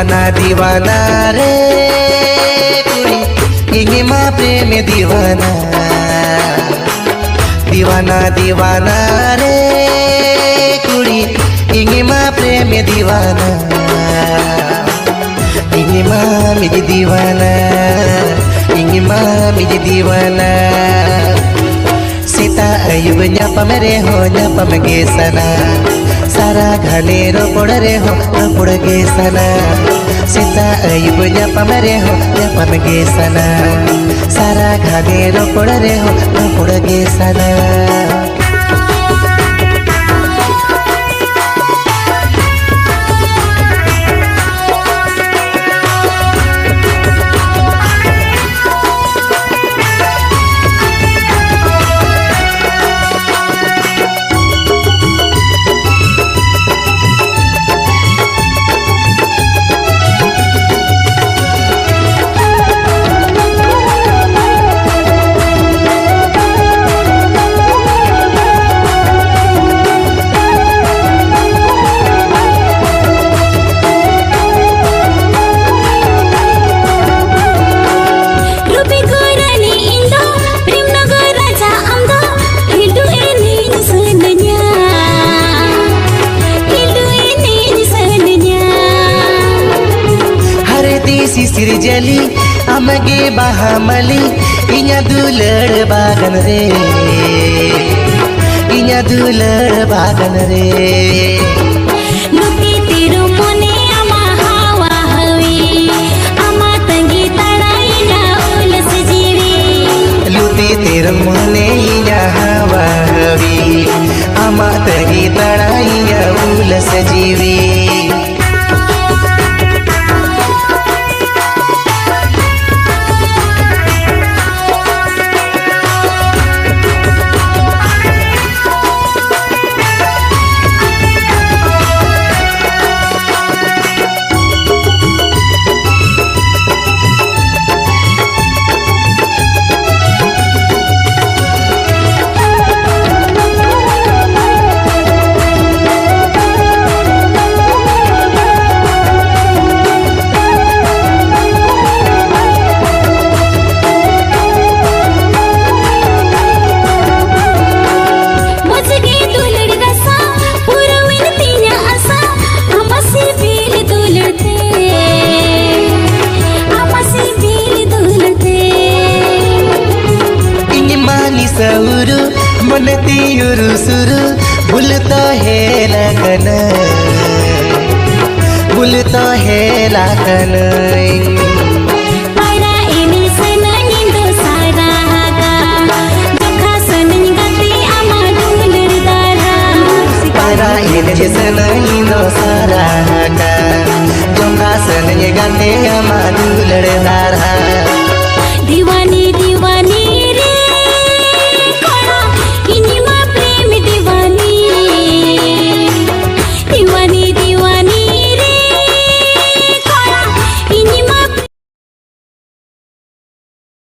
दीवाना दीवाना रे कुड़ी इंगे माँ प्रेम दीवाना दीवाना दीवाना रे कुड़ी इंगे माँ प्रेम दीवाना इंगे माँ मुझे दीवाना इंगे माँ मुझे दीवाना Sita Ayub nyapa mere ho nyapa mege sana Sara घने रोपड़ रे हो रोपड़ गे सना Sita Ayub nyapa mere ho nyapa mege sana Sara घने रोपड़ रे हो रोपड़ गे सना सिर जली अमगे बहामली इन्या दुलड़ बागन रे इन्या दुलड़ बागन रे लुटी तेरो मोने आमा हावा हवी आमा तंगी तड़ाई ना उलस जीवी लुटी तेरो मोने इन्या हावा हवी आमा तंगी तड़ाई ना उलस जीवी सौरु मन तियुरु सुरु भूलता है लगन भूलता है लगन